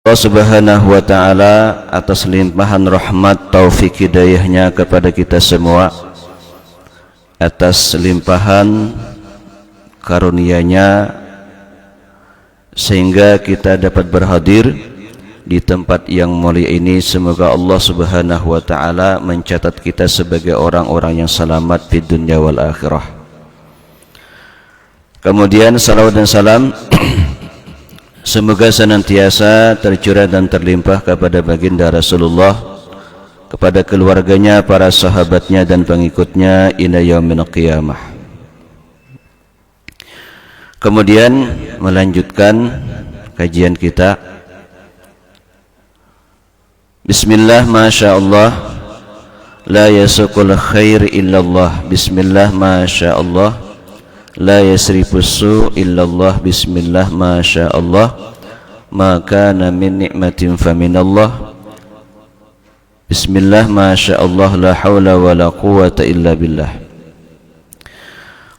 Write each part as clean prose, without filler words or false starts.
Allah Subhanahu wa ta'ala atas limpahan rahmat taufik hidayahnya kepada kita semua, atas limpahan karunia-Nya sehingga kita dapat berhadir di tempat yang mulia ini. Semoga Allah Subhanahu wa ta'ala mencatat kita sebagai orang-orang yang selamat di dunia wal akhirah. Kemudian salawat dan salam semoga senantiasa tercurah dan terlimpah kepada baginda Rasulullah, kepada keluarganya, para sahabatnya dan pengikutnya ila yaumil qiyamah. Kemudian melanjutkan kajian kita. Bismillah, masya Allah, la yasukul khair illallah. Bismillah, masya Allah, la yasrifus su illallah. Bismillah, masya Allah, ma kana min ni'matin faminallah. Bismillah, masya Allah, la hawla wa la quwwata illa billah.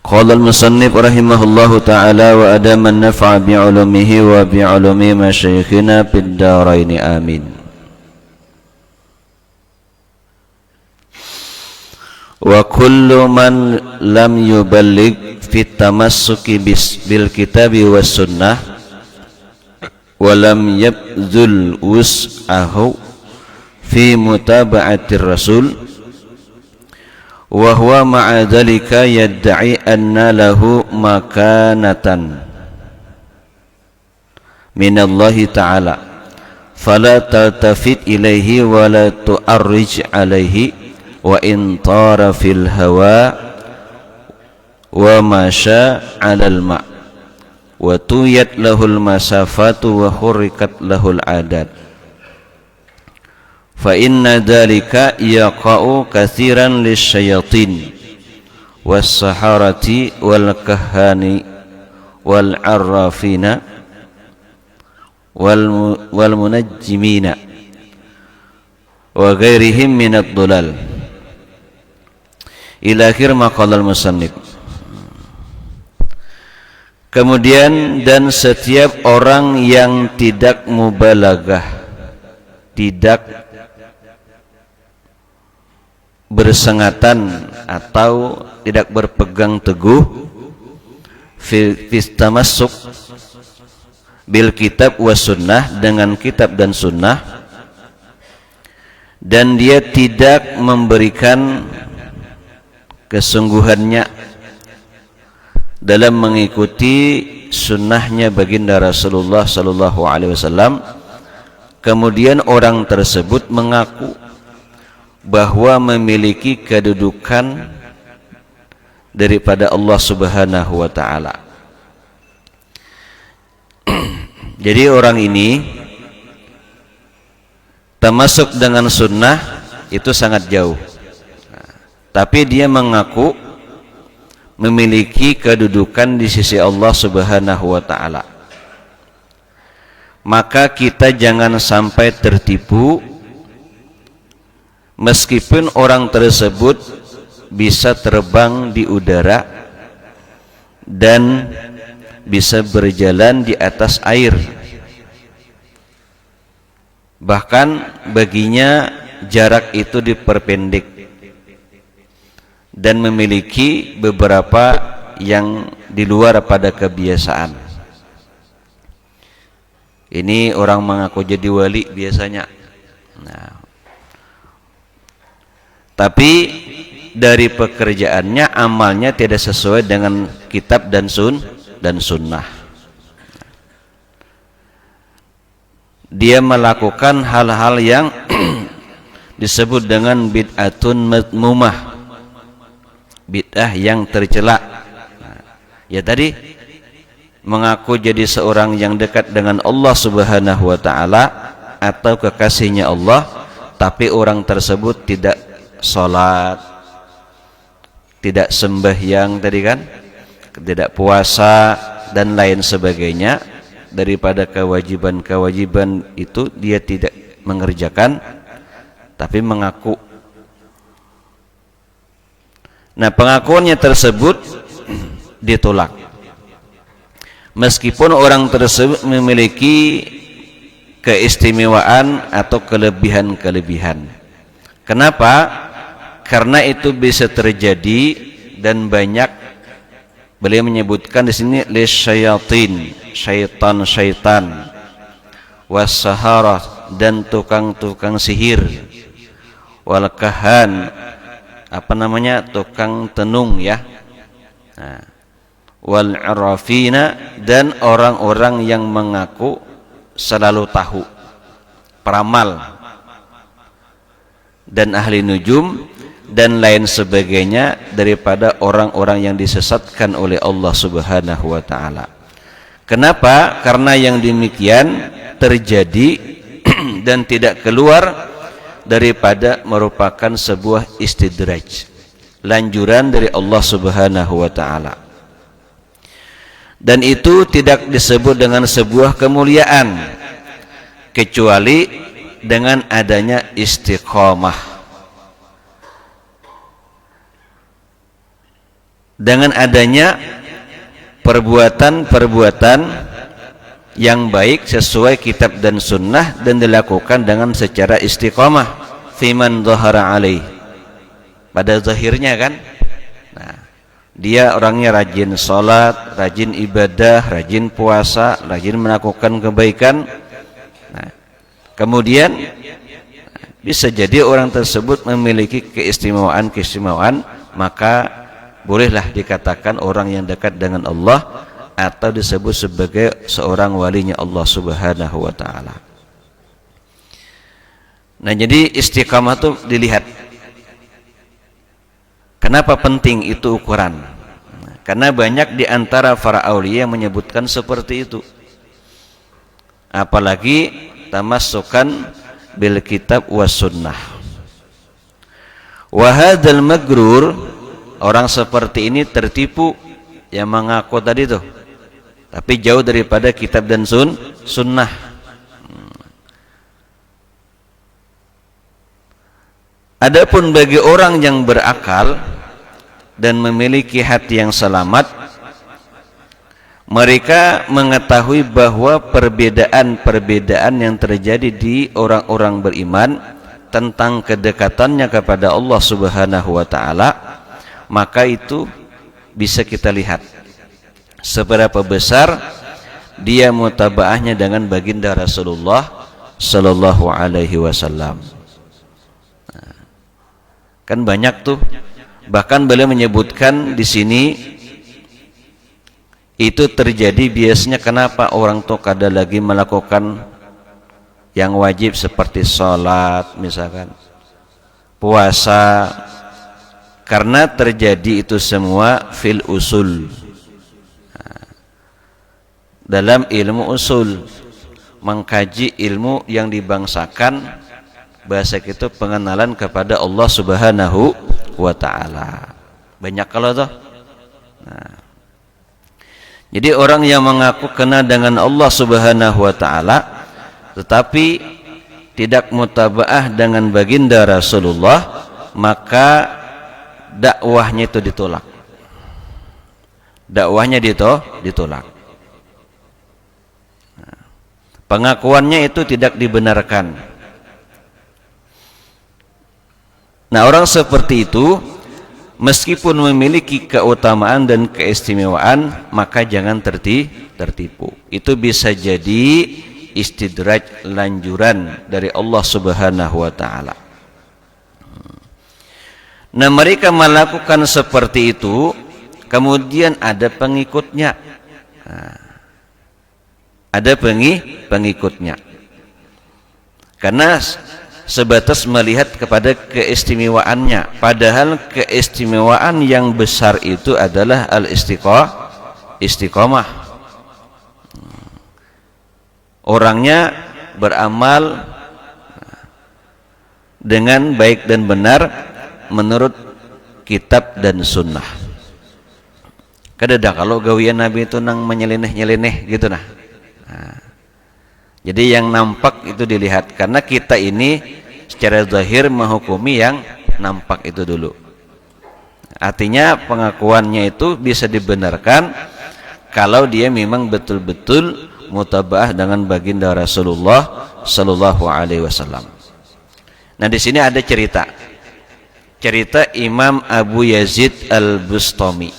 Qala al-musannif rahimahullahu ta'ala wa adama an-naf'a bi'ulumihi wa bi'ulumi masyayikhina fid daraini amin. Wa kullu man lam yuballigh fi tamassuki bil kitabi was sunnah wa lam yabzul wus'ahu fi mutaba'atir rasul wa huwa ma'a dhalika yadda'i anna lahu makanatan minallahi ta'ala fala taltafit ilaihi wa la tu'arrij alaihi wa in tara fil hawa wa masya 'alal ma' wa tuyat lahul masafatu wa hurrikat lahul adat fa inna dhalika yaqa'u katsiran lisyayatin was saharati wal kahani wal arrafina wal munajjimina wa ghairihim minad dhulal ila akhir maqalal musannif. Kemudian dan setiap orang yang tidak mubalaghah, tidak bersengatan atau tidak berpegang teguh fis tamassuk bil kitab was sunnah, dengan kitab dan sunnah, dan dia tidak memberikan kesungguhannya dalam mengikuti sunnahnya baginda Rasulullah sallallahu alaihi wasallam, kemudian orang tersebut mengaku bahwa memiliki kedudukan daripada Allah Subhanahu wa ta'ala. Jadi orang ini termasuk dengan sunnah itu sangat jauh, tapi dia mengaku memiliki kedudukan di sisi Allah Subhanahu wa ta'ala. Maka kita jangan sampai tertipu, meskipun orang tersebut bisa terbang di udara dan bisa berjalan di atas air, bahkan baginya jarak itu diperpendek dan memiliki beberapa yang di luar pada kebiasaan. Ini orang mengaku jadi wali biasanya. Nah, tapi dari pekerjaannya, amalnya tidak sesuai dengan kitab dan sunnah. Dia melakukan hal-hal yang disebut dengan bid'atun madmumah, bid'ah yang tercela. Ya tadi mengaku jadi seorang yang dekat dengan Allah Subhanahu wa ta'ala atau kekasihnya Allah, tapi orang tersebut tidak sholat, tidak sembahyang tadi kan, tidak puasa dan lain sebagainya. Daripada kewajiban-kewajiban itu dia tidak mengerjakan, tapi mengaku. Nah, pengakuannya tersebut ditolak. Meskipun orang tersebut memiliki keistimewaan atau kelebihan-kelebihan. Kenapa? Karena itu bisa terjadi dan banyak. Beliau menyebutkan di sini lisyayatin, syaitan-syaitan, wassaharah, dan tukang-tukang sihir, wal kahan, tukang tenung ya. Nah, wal arafina, dan orang-orang yang mengaku selalu tahu, peramal, dan ahli nujum, dan lain sebagainya daripada orang-orang yang disesatkan oleh Allah Subhanahu wa taala. Kenapa? Karena yang demikian terjadi dan tidak keluar daripada merupakan sebuah istidraj, lanjuran dari Allah Subhanahu wa taala. Dan itu tidak disebut dengan sebuah kemuliaan kecuali dengan adanya istiqomah, dengan adanya perbuatan-perbuatan yang baik sesuai kitab dan sunnah dan dilakukan dengan secara istiqomah fiman dhahara alaih, pada zahirnya kan. Nah, dia orangnya rajin sholat, rajin ibadah, rajin puasa, rajin melakukan kebaikan. Nah, kemudian bisa jadi orang tersebut memiliki keistimewaan, maka bolehlah dikatakan orang yang dekat dengan Allah atau disebut sebagai seorang walinya Allah Subhanahu wa taala. Nah, jadi istiqamah itu dilihat. Kenapa penting itu ukuran? Karena banyak di antara para aulia yang menyebutkan seperti itu. Apalagi tamassukan bil kitab was sunnah. Wa hadzal magrur, orang seperti ini tertipu yang mengaku tadi tuh, tapi jauh daripada kitab dan sunnah. Adapun bagi orang yang berakal dan memiliki hati yang selamat, mereka mengetahui bahwa perbedaan-perbedaan yang terjadi di orang-orang beriman tentang kedekatannya kepada Allah Subhanahu wa taala, maka itu bisa kita lihat seberapa besar dia mutabaahnya dengan baginda Rasulullah sallallahu alaihi wasallam. Kan banyak tuh, bahkan beliau menyebutkan di sini itu terjadi biasanya kenapa orang tuh kada lagi melakukan yang wajib seperti sholat misalkan, puasa, karena terjadi itu semua fil usul. Dalam ilmu usul, mengkaji ilmu yang dibangsakan, bahasa kita pengenalan kepada Allah Subhanahu wa taala. Banyak kalau toh. Nah, jadi orang yang mengaku kenal dengan Allah Subhanahu wa taala tetapi tidak mutabaah dengan baginda Rasulullah, maka dakwahnya itu ditolak. Dakwahnya ditolak. Nah, pengakuannya itu tidak dibenarkan. Nah, orang seperti itu meskipun memiliki keutamaan dan keistimewaan, maka jangan tertipu. Itu bisa jadi istidraj, lanjuran dari Allah Subhanahu wa taala. Nah, mereka melakukan seperti itu, kemudian ada pengikutnya. Nah, ada pengikutnya. Karena sebatas melihat kepada keistimewaannya, padahal keistimewaan yang besar itu adalah istiqomah. Orangnya beramal dengan baik dan benar menurut kitab dan sunnah. Kadang kalau gawian Nabi itu nang menyeleneh-nyeleneh gitu nah. Jadi yang nampak itu dilihat, karena kita ini secara zahir menghukumi yang nampak itu dulu. Artinya pengakuannya itu bisa dibenarkan kalau dia memang betul-betul mutabaah dengan baginda Rasulullah sallallahu alaihi wasallam. Nah, di sini ada cerita Imam Abu Yazid Al-Bustami.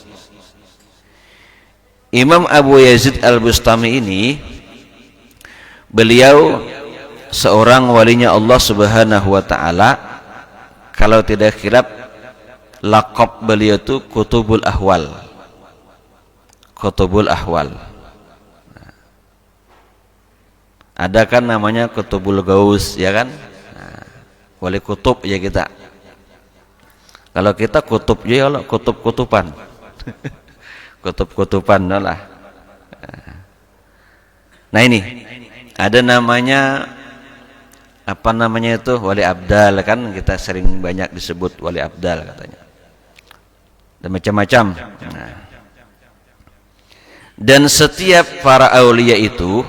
Imam Abu Yazid Al-Bustami ini beliau seorang walinya Allah Subhanahu wa taala. Kalau tidak khilaf, laqab beliau itu Qutubul Ahwal. Qutubul Ahwal. Ada kan namanya Qutubul Gaus, ya kan? Nah, wali kutub ya kita. Kalau kita kutub ya Allah, kutub-kutuban. Kutub-kutuban lah. Nah, ini ada namanya apa namanya itu, wali abdal kan, kita sering banyak disebut wali abdal katanya. Dan macam-macam. Nah. Dan setiap para aulia itu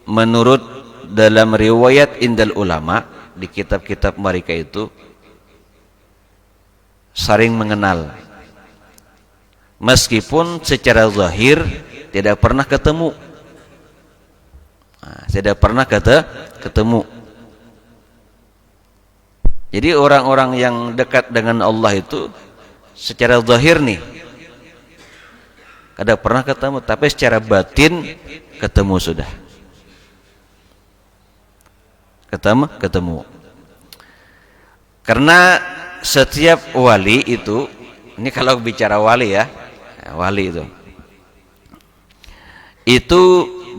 menurut dalam riwayat indal ulama di kitab-kitab mereka itu saling mengenal, meskipun secara zahir tidak pernah ketemu. Nah, tidak pernah ketemu. Jadi orang-orang yang dekat dengan Allah itu secara zahir nih kada pernah ketemu, tapi secara batin ketemu sudah. Ketemu. Karena setiap wali itu, ini kalau bicara wali ya, wali itu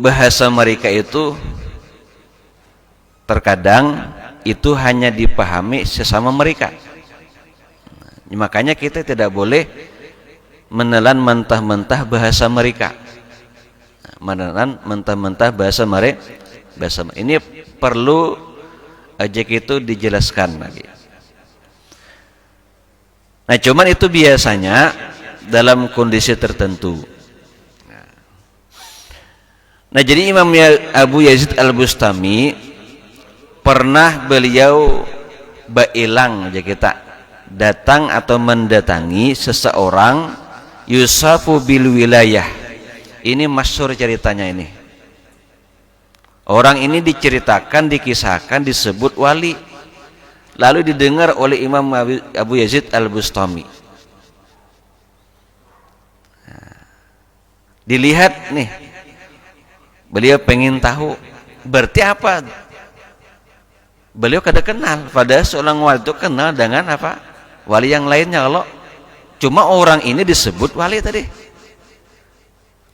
bahasa mereka itu terkadang itu hanya dipahami sesama mereka. Makanya kita tidak boleh menelan mentah-mentah bahasa mereka. Menelan mentah-mentah bahasa mereka. Ini perlu aja itu dijelaskan lagi. Nah, cuman itu biasanya dalam kondisi tertentu. Nah, jadi Imam Abu Yazid Al-Bustami pernah beliau bailang aja kita datang atau mendatangi seseorang yusafu bil wilayah. Ini masyhur ceritanya ini. Orang ini diceritakan, dikisahkan, disebut wali. Lalu didengar oleh Imam Abu Yazid Al-Bustami. Dilihat nih, beliau pengen tahu berarti apa. Beliau kada kenal, padahal seorang wali itu kenal dengan apa? Wali yang lainnya. Kalau cuma orang ini disebut wali tadi.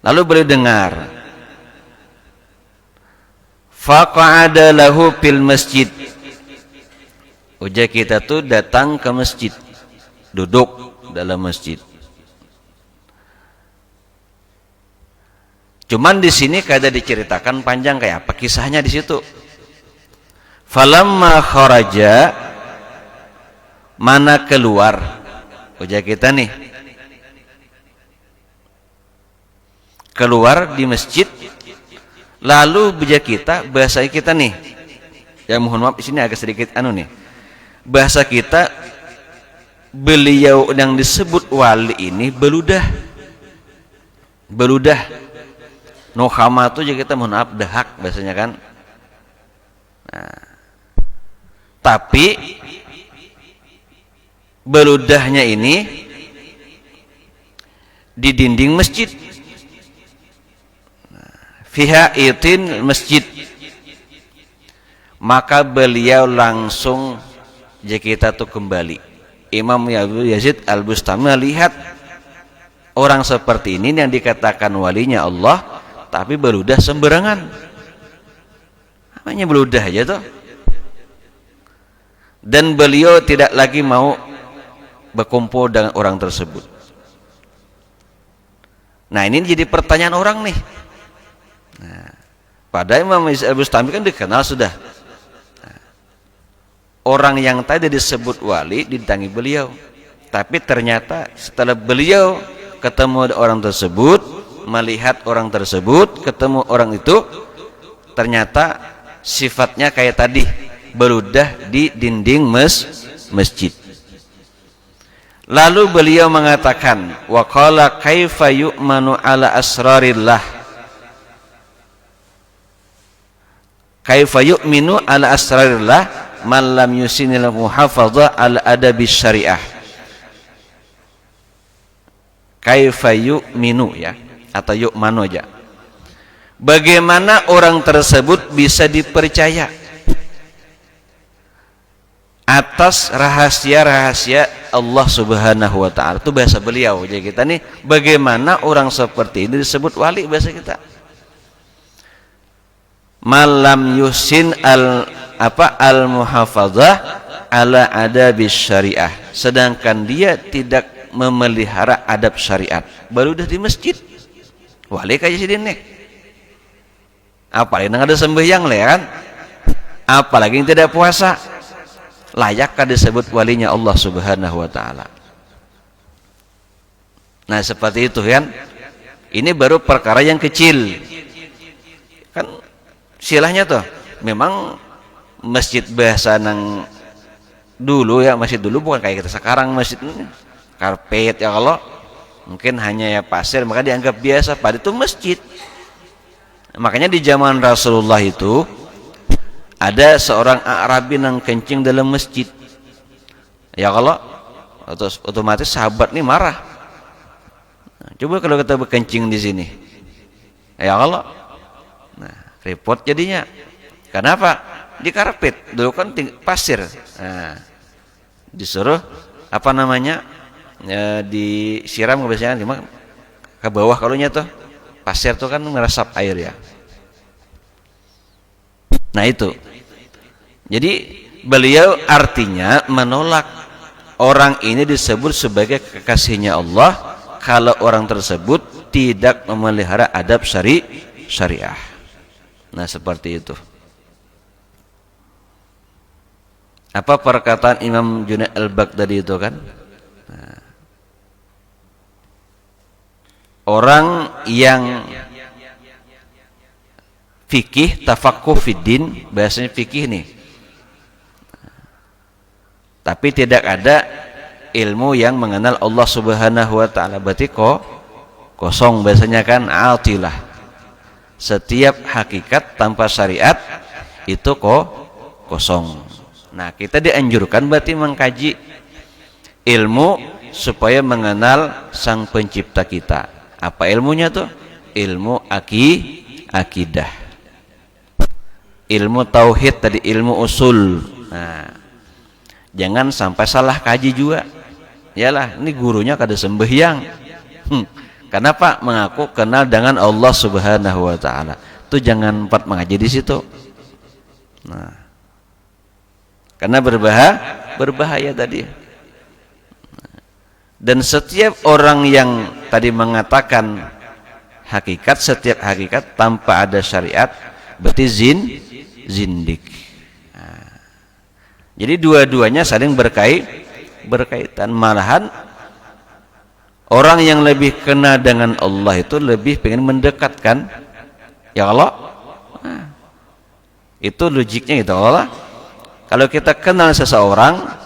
Lalu beliau dengar, faqa'ada lahu fil masjid. Ujar kita tuh datang ke masjid, duduk dalam masjid. Cuman di sini kada diceritakan panjang kayak apa kisahnya di situ. Falamma kharaja, mana keluar, ujar kita nih, keluar di masjid. Lalu bija kita, bahasa kita nih, ya mohon maaf di sini agak sedikit nih, bahasa kita, beliau yang disebut wali ini beludah, nohama itu juga kita mohon maaf dahak bahasanya kan. Nah, tapi beludahnya ini di dinding masjid. Fiha itin masjid, maka beliau langsung kita tuh kembali. Imam Abu Yazid Al-Bustami melihat orang seperti ini yang dikatakan walinya Allah, tapi beludah sembarangan. Namanya beludah aja tuh. Dan beliau tidak lagi mau berkumpul dengan orang tersebut. Nah, ini jadi pertanyaan orang nih. Nah, pada Imam Al-Bustami kan dikenal sudah. Nah, orang yang tadi disebut wali didatangi beliau, tapi ternyata setelah beliau ketemu orang tersebut, melihat orang tersebut, ketemu orang itu, ternyata sifatnya kayak tadi, beludah di dinding masjid. Lalu beliau mengatakan, wa qala kaifa yu'manu ala asrarillah. Kaifa yu'minu ala asrarillah man lam yusinil muhafadzah ala adabi syariah. Kaifa yu'minu ya, atau yu'manu aja. Bagaimana orang tersebut bisa dipercaya atas rahasia-rahasia Allah Subhanahu wa taala. Itu bahasa beliau. Jadi kita nih, bagaimana orang seperti ini disebut wali, bahasa kita. Malam yusin al muhafadzah ala adabis syariah. Sedangkan dia tidak memelihara adab syariat. Baru udah di masjid. Wali kayak sidin nih. Apalagi nang ada sembahyang lah ya kan. Apalagi yang tidak puasa. Layakkah disebut walinya Allah Subhanahu wa taala? Nah, seperti itu kan. Ini baru perkara yang kecil. Kan silahnya tuh memang masjid bahasa nang dulu ya, masjid dulu bukan kayak kita sekarang, masjid ini karpet ya, kalau mungkin hanya ya pasir maka dianggap biasa, pada itu masjid. Makanya di zaman Rasulullah itu ada seorang Arabi yang kencing dalam masjid. Ya kalau otomatis sahabat nih marah. Nah, coba kalau kita berkencing di sini. Ya kalau nah, repot jadinya. Kenapa? Di karpet. Dulu kan pasir. Nah, disuruh apa namanya? Disiram biasanya ke bawah kalau nya tuh. Pasir tuh kan meresap air ya. Nah itu. Jadi beliau artinya menolak orang ini disebut sebagai kekasihnya Allah kalau orang tersebut tidak memelihara adab syariah. Nah seperti itu. Apa perkataan Imam Junaid al-Baghdadi itu kan? Nah, orang yang fikih, tafaqquh fiddin, bahasanya fikih nih, tapi tidak ada ilmu yang mengenal Allah Subhanahu wa taala, berarti kosong bahasanya kan, atilah. Setiap hakikat tanpa syariat itu kosong. Nah, kita dianjurkan berarti mengkaji ilmu supaya mengenal sang pencipta kita. Apa ilmunya tuh? Ilmu akidah. Ilmu tauhid tadi, ilmu usul. Nah, jangan sampai salah kaji juga. Yalah, ini gurunya kada sembahyang. Kenapa? Mengaku kenal dengan Allah Subhanahu wa taala. Itu jangan empat mengaji di situ. Nah, karena berbahaya tadi. Dan setiap orang yang tadi mengatakan hakikat, setiap hakikat tanpa ada syariat berarti zindik. Nah, jadi dua-duanya saling berkaitan. Malahan orang yang lebih kenal dengan Allah itu lebih pengen mendekatkan ya Allah. Nah, itu logiknya gitu. Allah, kalau kita kenal seseorang,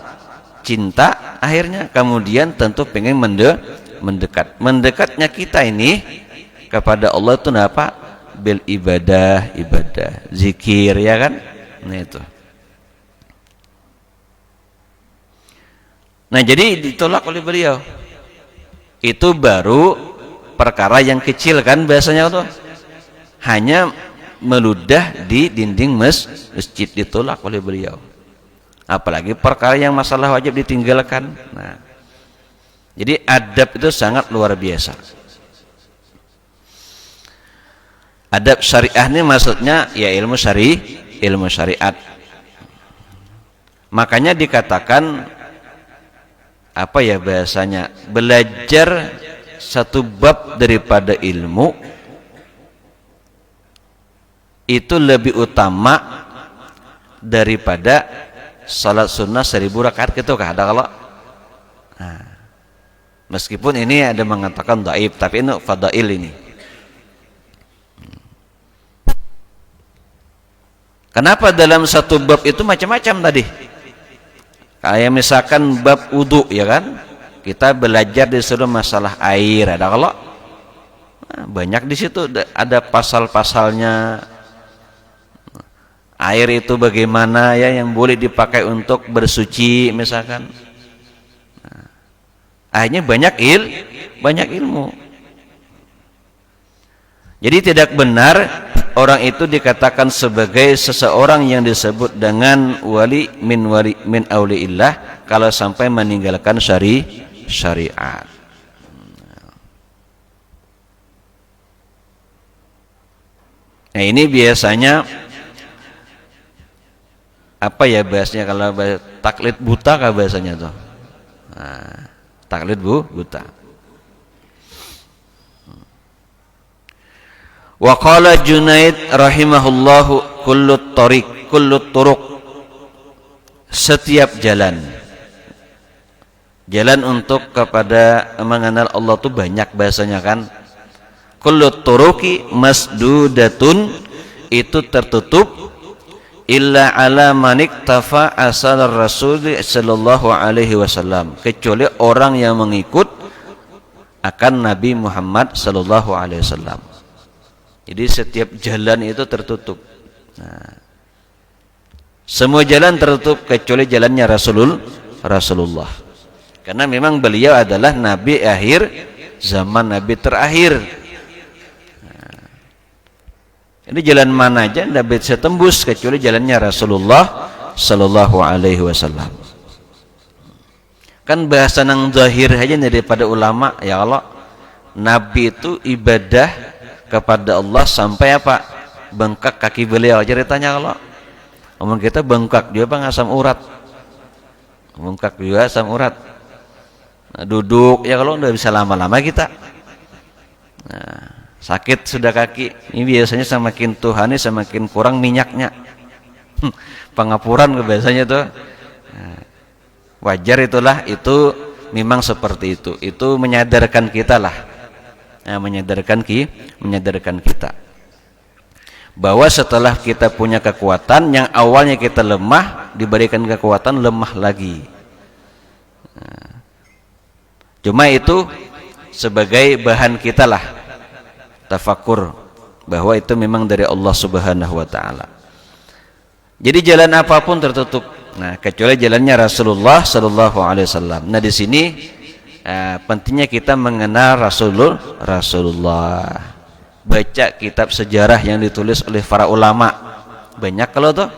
cinta, akhirnya kemudian tentu pengen mendekat. Mendekatnya kita ini kepada Allah itu apa? Bil ibadah, zikir ya kan? Nah itu. Nah jadi ditolak oleh beliau. Itu baru perkara yang kecil kan biasanya tuh. Hanya meludah di dinding masjid, ditolak oleh beliau. Apalagi perkara yang masalah wajib ditinggalkan. Nah, jadi adab itu sangat luar biasa. Adab syariah ini maksudnya ya ilmu syariat. Makanya dikatakan apa ya bahasanya, belajar satu bab daripada ilmu itu lebih utama daripada salat sunnah 1000 rakaat gitu kah ada kalau? Nah, meskipun ini ada mengatakan dhaif, tapi ini fadail ini. Kenapa dalam satu bab itu macam-macam tadi? Kayak misalkan bab wudu ya kan? Kita belajar disuruh masalah air, ada kalau? Nah, banyak di situ ada pasal-pasalnya. Air itu bagaimana ya yang boleh dipakai untuk bersuci misalkan. Nah, akhirnya banyak ilmu. Jadi tidak benar orang itu dikatakan sebagai seseorang yang disebut dengan wali min auliillah kalau sampai meninggalkan syariat. Nah, ini biasanya apa ya bahasanya, kalau taklid buta kah bahasanya tuh? Nah, taklid buta. Wa qala Junaid rahimahullahu kullu turuq, setiap jalan untuk kepada mengenal Allah tuh banyak bahasanya kan. Kullu turuqi masdudatun, itu tertutup, illa ala man iktafa asal Rasul sallallahu alaihi wasallam, kecuali orang yang mengikut akan Nabi Muhammad sallallahu alaihi wasallam. Jadi setiap jalan itu tertutup. Nah, semua jalan tertutup kecuali jalannya Rasulullah. Karena memang beliau adalah Nabi akhir zaman, Nabi terakhir. Nah, ini jalan mana aja tidak bisa tembus kecuali jalannya Rasulullah sallallahu alaihi wasallam. Kan bahasa nang zahir aja daripada ulama, ya Allah, Nabi itu ibadah kepada Allah sampai apa? Bengkak kaki beliau. Ceritanya kalau omong kita bengkak dia bang asam urat. Bengkak juga asam urat. Nah, duduk ya kalau udah bisa lama-lama kita. Nah, sakit sudah kaki. Ini biasanya semakin tuhani semakin kurang minyaknya. Pengapuran biasanya tuh. Nah, wajar itulah, itu memang seperti itu. Itu menyadarkan kita lah. Nah, menyadarkan kita bahwa setelah kita punya kekuatan yang awalnya kita lemah, diberikan kekuatan lemah lagi. Nah, cuma itu sebagai bahan kita lah tafakur bahwa itu memang dari Allah Subhanahu wa taala. Jadi jalan apapun tertutup. Nah, kecuali jalannya Rasulullah sallallahu alaihi wasallam. Nah, di sini pentingnya kita mengenal Rasulullah. Baca kitab sejarah yang ditulis oleh para ulama. Banyak kalau tuh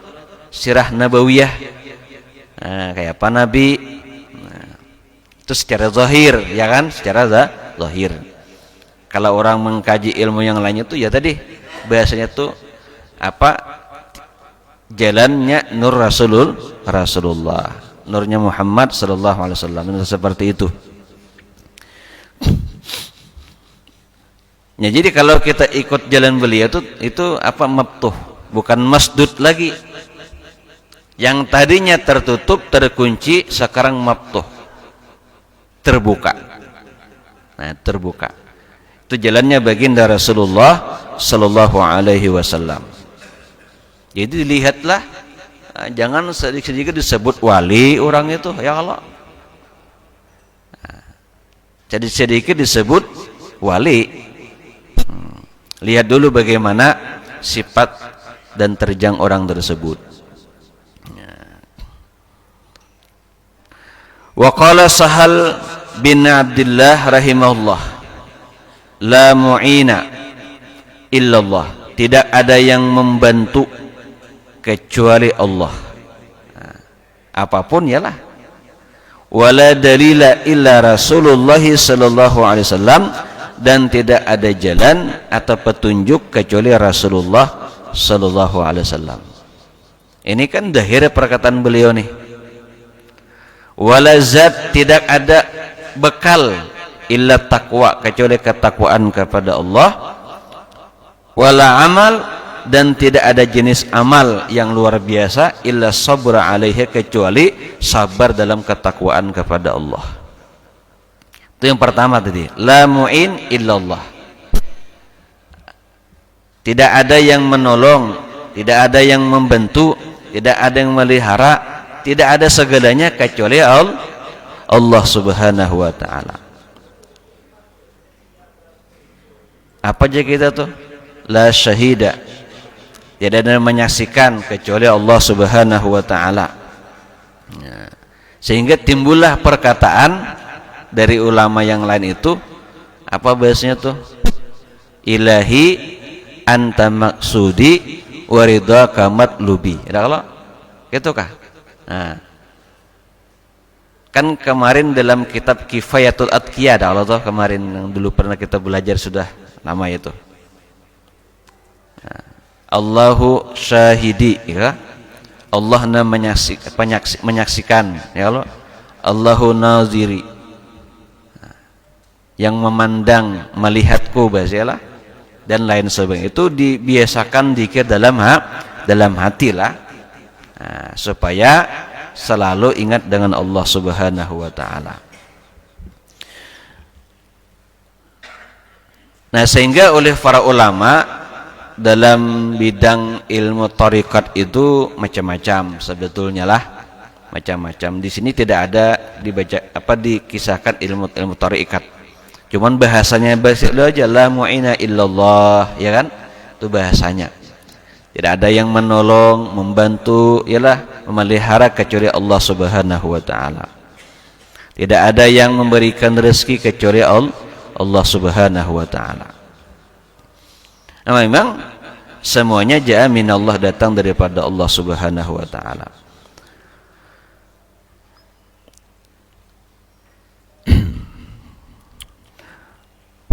sirah nabawiyah. Kayak apa Nabi. Itu secara zahir, ya kan? Secara zahir. Kalau orang mengkaji ilmu yang lainnya tuh ya tadi bahasanya tuh apa? Jalannya nur Rasulullah. Nurnya Muhammad sallallahu alaihi wasallam. Seperti itu. Ya, jadi kalau kita ikut jalan beliau itu apa? Maftuh, bukan masdud lagi. Yang tadinya tertutup, terkunci, sekarang maftuh, terbuka. Nah, terbuka. Itu jalannya baginda Rasulullah sallallahu alaihi wasallam. Jadi lihatlah, jangan sedikit-sedikit disebut wali orang itu, ya Allah. Jadi sedikit disebut wali. Lihat dulu bagaimana sifat dan terjang orang tersebut. Wa qala Sahal bin Abdullah rahimahullah, la mu'ina illallah, tidak ada yang membantu kecuali Allah. Apapun yalah. Wala dalila illa Rasulullah sallallahu alaihi wasallam, dan tidak ada jalan atau petunjuk kecuali Rasulullah sallallahu alaihi wasallam. Ini kan dahir perkataan beliau nih. Wala zat, tidak ada bekal illa taqwa, kecuali ketakwaan kepada Allah. Wala amal, dan tidak ada jenis amal yang luar biasa illa sabra alaihi, kecuali sabar dalam ketakwaan kepada Allah. Itu yang pertama tadi, la mu'in illallah. Tidak ada yang menolong, tidak ada yang membantu, tidak ada yang melihara, tidak ada segalanya kecuali Allah Subhanahu wa taala. Apa aja kita tuh? La syahida Tidak ada yang menyaksikan kecuali Allah Subhanahu wa taala. Ya. Sehingga timbullah perkataan dari ulama yang lain itu, apa bahasanya tuh? Ilahi anta maksudi wa ridhaka matlubi. Ada kalau gitu kah? Nah. Kan kemarin dalam kitab Kifayatul Atqiya ada Allah tuh kemarin yang dulu pernah kita belajar sudah lama itu. Nah. Allahu syahidi, ya. Allah menyaksikan, ya Allah. Allahu naziri, yang memandang, melihatku, bahasalah, dan lain sebagainya. Itu dibiasakan zikir dalam hati lah, nah, supaya selalu ingat dengan Allah Subhanahu wa taala. Nah, sehingga oleh para ulama dalam bidang ilmu thariqat itu macam-macam sebetulnya lah, macam-macam. Di sini tidak ada dikisahkan ilmu thariqat. Cuman bahasanya bahasa aja, la mu'ina illallah, ya kan? Itu bahasanya. Tidak ada yang menolong, membantu, ialah memelihara kecuali Allah Subhanahu wa taala. Tidak ada yang memberikan rezeki kecuali Allah Subhanahu wa taala. Nah, memang semuanya ja'a minallah, datang daripada Allah Subhanahu wa taala.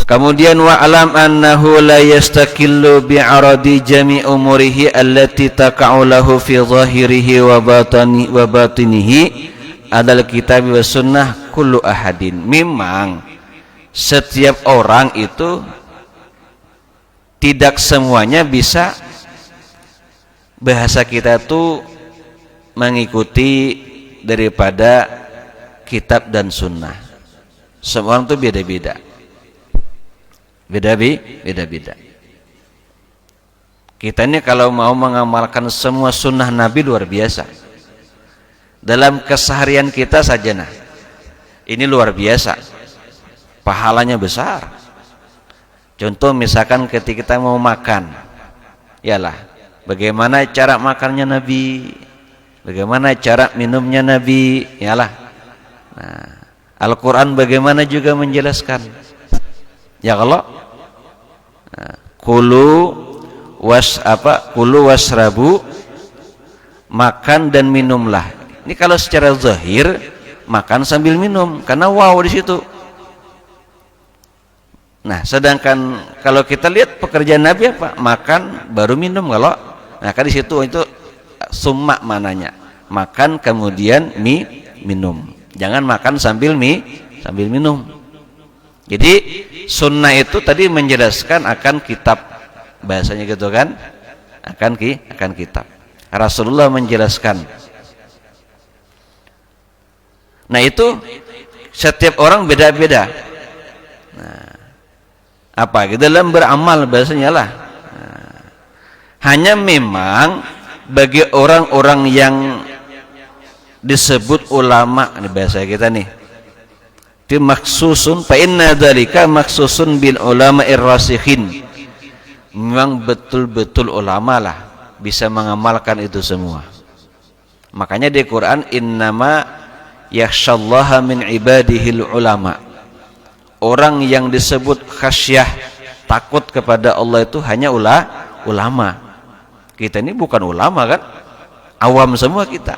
Kemudian wa'lam annahu la yastakillu bi'aradi jami' umurihi allati taqa'u lahu fi zahirihi wa batinihi adal kitab wa sunnah kullu ahadin. Memang setiap orang itu tidak semuanya bisa, bahasa kita tuh mengikuti daripada kitab dan sunnah. Semua orang tuh beda-beda. Beda-beda. Kita ini kalau mau mengamalkan semua sunnah Nabi luar biasa. Dalam keseharian kita saja, nah, ini luar biasa. Pahalanya besar. Contoh misalkan ketika kita mau makan, yalah, bagaimana cara makannya Nabi, bagaimana cara minumnya Nabi, yalah. Nah, Al-Quran bagaimana juga menjelaskan. Ya kalau kulu wasrabu, makan dan minumlah. Ini kalau secara zahir makan sambil minum, karena wow di situ. Nah, sedangkan kalau kita lihat pekerjaan Nabi apa? Makan baru minum kalau. Nah, kan di situ itu summa mananya. Makan kemudian minum. Jangan makan sambil minum. Jadi sunnah itu tadi menjelaskan akan kitab, bahasanya gitu kan? Akan kitab. Rasulullah menjelaskan. Nah, itu setiap orang beda-beda. Nah, apa dalam beramal bahasanya lah. Nah, hanya memang bagi orang-orang yang disebut ulama, ini bahasa kita nih, itu maksusun fa inna dzalika maksusun bil ulama'ir rasikhin. Memang betul-betul ulama lah bisa mengamalkan itu semua. Makanya di Quran innama yakhsyallaha min ibadihil ulama. Orang yang disebut khasyah, takut kepada Allah itu hanya ulama. Kita ini bukan ulama kan? Awam semua kita.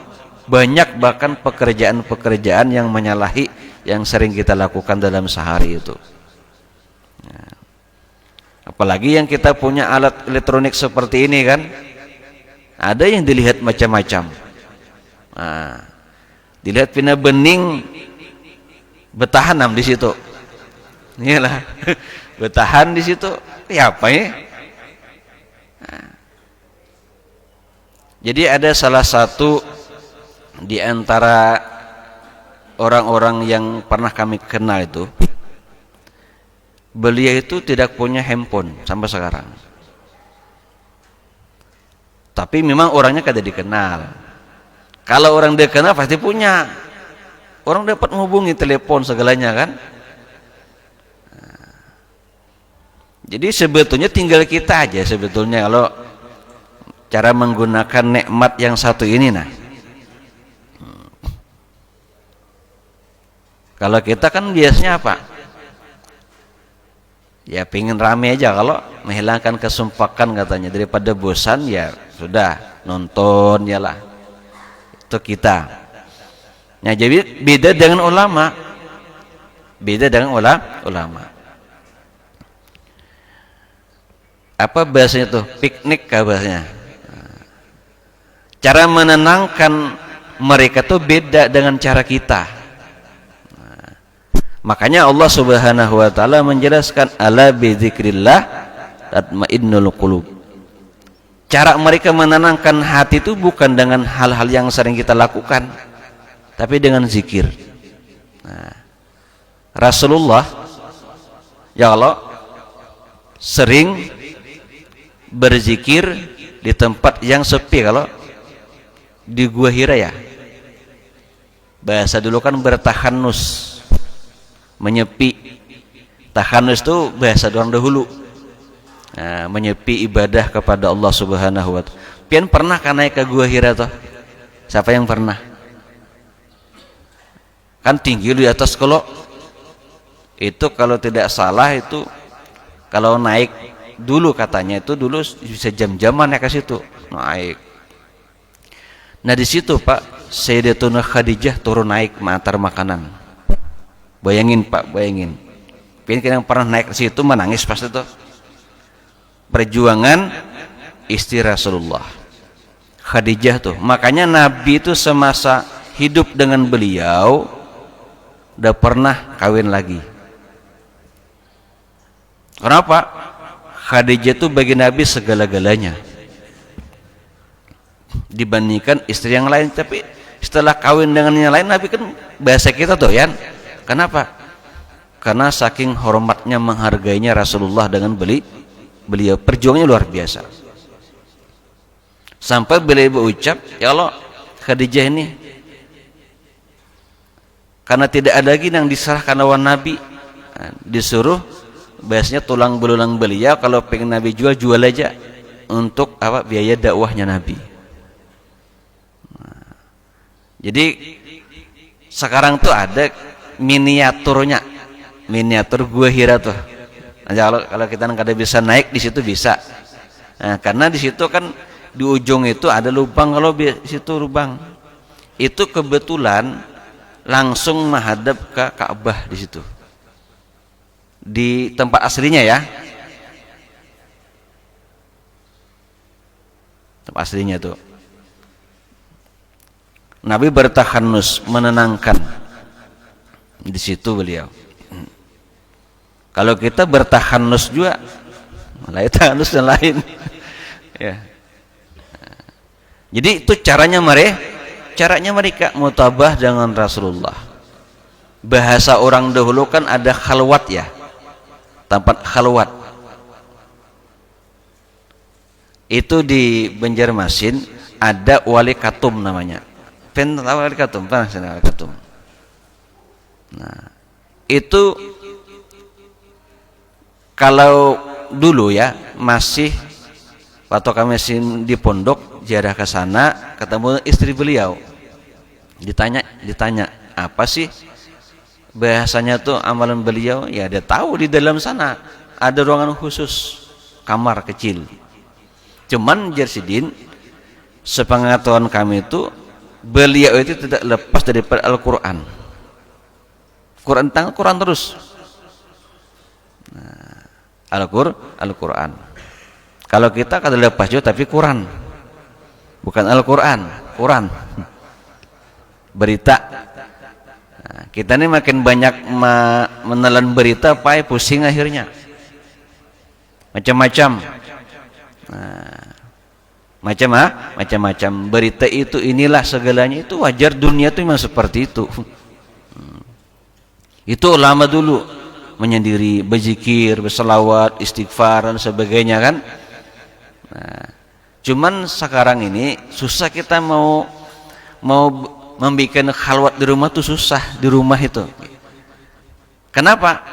Banyak bahkan pekerjaan-pekerjaan yang menyalahi yang sering kita lakukan dalam sehari itu. Nah, apalagi yang kita punya alat elektronik seperti ini kan, ada yang dilihat macam-macam. Nah, dilihat pina bening betahanam di situ. Iyalah, bertahan di situ. Ya apa ya? Nah, jadi ada salah satu di antara orang-orang yang pernah kami kenal itu, beliau itu tidak punya handphone sampai sekarang. Tapi memang orangnya kada dikenal. Kalau orang dikenal pasti punya. Orang dapat menghubungi telepon segalanya kan. Jadi sebetulnya tinggal kita aja sebetulnya kalau cara menggunakan nikmat yang satu ini. Nah, kalau kita kan biasanya apa? Ya pengen rame aja, kalau menghilangkan kesumpakan katanya, daripada bosan ya sudah nonton ya lah. Itu kita. Nah, jadi beda dengan ulama. Beda dengan ulama. Apa bahasanya tuh? Piknik kah bahasanya? Cara menenangkan mereka tuh beda dengan cara kita. Makanya Allah Subhanahu wa taala menjelaskan ala bidzikrillah tatmainnul qulub. Cara mereka menenangkan hati itu bukan dengan hal-hal yang sering kita lakukan, tapi dengan zikir. Nah, Rasulullah ya Allah sering berzikir di tempat yang sepi. Kalau di Gua Hira ya, bahasa dulu kan bertahanus, menyepi. Tahanus itu bahasa orang dahulu. Nah, menyepi ibadah kepada Allah Subhanahu wa taala. Pian pernah kan naik ke Gua Hira toh? Siapa yang pernah? Kan tinggi di atas kalau itu, kalau tidak salah itu kalau naik dulu katanya itu dulu bisa jam-jaman ya ke situ naik. Nah di situ Pak Sayyidatuna Khadijah turun naik mengantar makanan. Bayangin Pak, bayangin. Yang pernah naik ke situ menangis pas itu. Perjuangan istri Rasulullah, Khadijah tuh. Makanya Nabi itu semasa hidup dengan beliau udah pernah kawin lagi. Kenapa? Khadijah itu bagi Nabi segala-galanya dibandingkan istri yang lain. Tapi setelah kawin dengan yang lain, Nabi kan bahasa kita tuh ya. Kenapa? Karena saking hormatnya, menghargainya Rasulullah dengan beliau, perjuangannya luar biasa. Sampai beliau berucap, ya Allah, Khadijah ini karena tidak ada lagi yang diserahkan oleh Nabi, disuruh biasanya tulang belulang beliau kalau pengen Nabi jual aja untuk apa, biaya dakwahnya Nabi. Jadi sekarang tuh ada miniaturnya, miniatur Gua Hira tuh. Nah, kalau kita nggak bisa naik di situ bisa. Nah, karena di situ kan di ujung itu ada lubang, kalau di situ lubang itu kebetulan langsung menghadap ke Ka'bah di situ. Di tempat aslinya ya. Tempat aslinya tuh. Nabi bertahanus, menenangkan di situ beliau. Kalau kita bertahanus juga malah tahanus yang lain. Ya. Jadi itu caranya mereka mutabah dengan Rasulullah. Bahasa orang dahulu kan ada khalwat ya, tempat khalwat. Itu di Banjarmasin ada Wali Katum namanya. Wali Katum, Wali Katum. Nah, itu kalau dulu ya masih waktu kami masih di pondok ziarah ke sana, ketemu istri beliau. Ditanya apa sih bahasanya tuh amalan beliau? Ya dia tahu di dalam sana ada ruangan khusus, kamar kecil. Cuman Jersidin, sepengetahuan kami itu beliau itu tidak lepas daripada Al-Quran. Quran terus. Nah, Al-Quran. Kalau kita kada lepas juga tapi Quran. Bukan Al-Quran, Quran. Berita. Nah, kita ini makin banyak menelan berita, pusing akhirnya. Macam-macam. Nah, macam-macam berita itu, inilah segalanya, itu wajar, dunia itu memang seperti itu. Itu ulama dulu menyendiri, berzikir, berselawat, istighfar dan sebagainya kan. Nah, cuman sekarang ini susah kita mau membuat khalwat di rumah tuh susah, di rumah itu. Kenapa?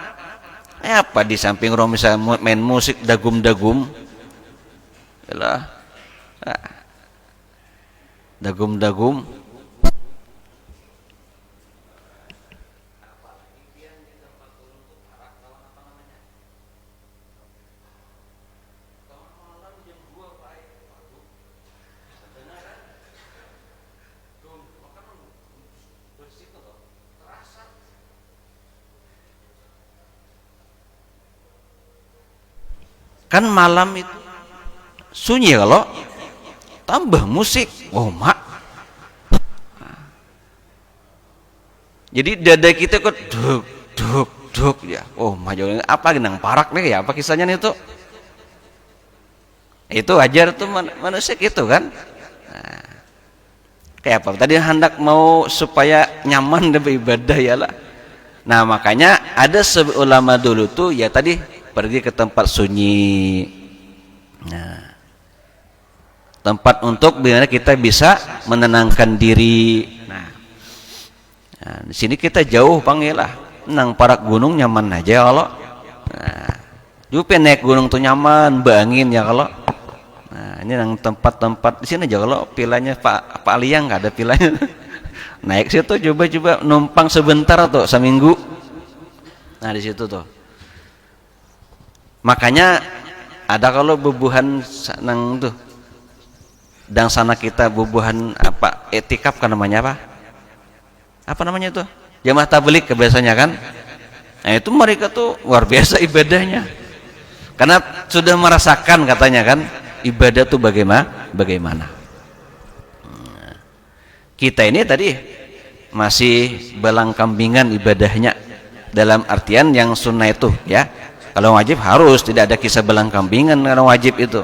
Apa di samping rumah misalnya main musik dagum-dagum, yalah, Dagum-dagum. Kan malam itu sunyi kalau tambah musik, oh mak. Jadi dada kita kok duk duk duk ya. Oh mak apa genang parak nih ya? Apa kisahnya nih itu? Itu wajar tuh manusia gitu kan? Nah, kayak apa? Tadi hendak mau supaya nyaman dan beribadah ya lah. Nah makanya ada ulama dulu tuh ya tadi pergi ke tempat sunyi. Nah, tempat untuk bagaimana kita bisa menenangkan diri. Nah, di sini kita jauh panggil lah. Nang parak gunung nyaman aja kalau. Nah, juga naik gunung tuh nyaman, bangin ya kalau. Nah, ini nang tempat-tempat di sini aja kalau pilanya Pak Aliang nggak ada pilanya. Naik situ coba-coba numpang sebentar tuh seminggu. Nah di situ tuh. Makanya ada kalau bubuhan nang tuh dan sana kita bubuhan apa etikaf kan namanya apa namanya tuh jamaah tabligh biasanya kan. Nah itu mereka tuh luar biasa ibadahnya karena sudah merasakan katanya kan ibadah tuh bagaimana. Kita ini tadi masih belang kambingan ibadahnya dalam artian yang sunnah itu ya. Kalau wajib harus tidak ada kisah belang kambingan. Kalau wajib itu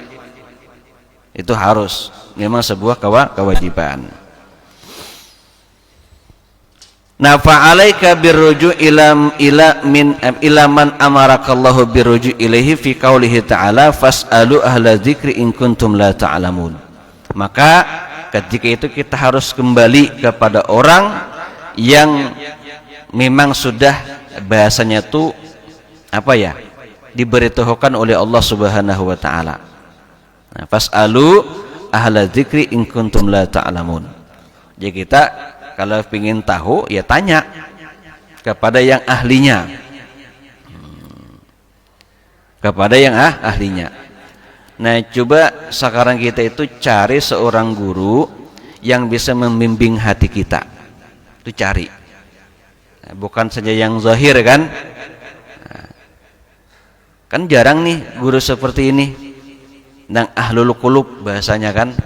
harus memang sebuah kewajiban. Nah fa'alaika birruju' ila man amarakallahu birruju' ilaihi fi qaulihi ta'ala fas'alu ahla dzikri in kuntum la ta'lamun. Maka ketika itu kita harus kembali kepada orang yang memang sudah bahasanya itu apa ya diberitahukan oleh Allah Subhanahu wa taala. Nah, fas'alu ahla dzikri in kuntum la ta'lamun. Jadi kita kalau ingin tahu ya tanya kepada yang ahlinya. Kepada yang ahlinya. Nah, coba sekarang kita itu cari seorang guru yang bisa membimbing hati kita. Itu cari. Nah, bukan saja yang zahir kan? Kan jarang nih guru seperti ini nang ahlul qulub bahasanya kan.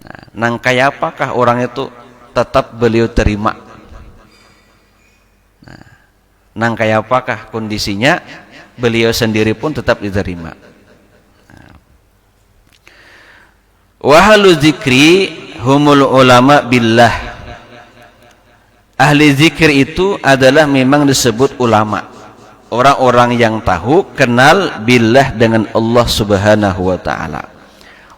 Nah, nang kayak apakah orang itu tetap beliau terima. Nah, nang kayak apakah kondisinya beliau sendiri pun tetap diterima. Wa ahlu dzikri humul ulama billah. Ahli zikir itu adalah memang disebut ulama. Orang-orang yang tahu kenal billah dengan Allah Subhanahu wa taala.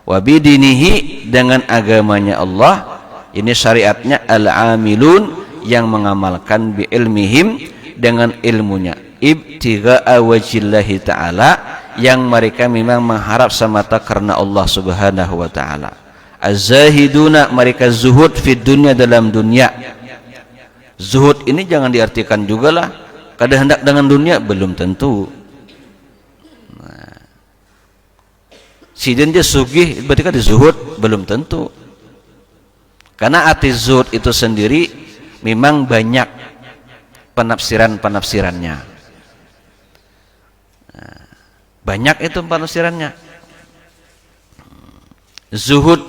Wa bidinihi dengan agamanya Allah. Ini syariatnya al-amilun yang mengamalkan bi ilmihim dengan ilmunya. Ibtigha'a wajhillahi ta'ala yang mereka memang mengharap semata karena Allah Subhanahu wa taala. Az-zahiduna mereka zuhud fid dunya dalam dunia. Zuhud ini jangan diartikan juga lah kada hendak dengan dunia, belum tentu. Nah, si dia sugih berarti kan zuhud, belum tentu. Karena arti zuhud itu sendiri memang banyak penafsirannya. Nah, banyak itu penafsirannya. Zuhud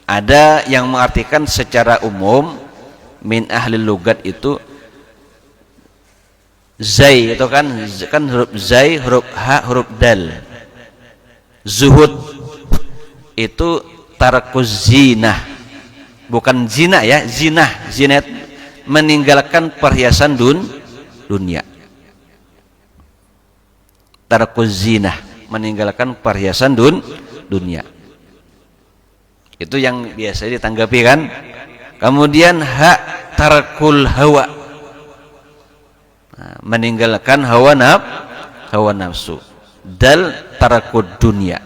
ada yang mengartikan secara umum min ahli lugat itu zai itu kan huruf zai, huruf ha, huruf dal. Zuhud itu tarkuz zinah, bukan zina ya, zina meninggalkan perhiasan dunia. Tarkuz zinah meninggalkan perhiasan dunia. Itu yang biasa ditanggapi kan. Kemudian ha tarkul hawa, meninggalkan hawa nafsu. Dal tarakud dunia.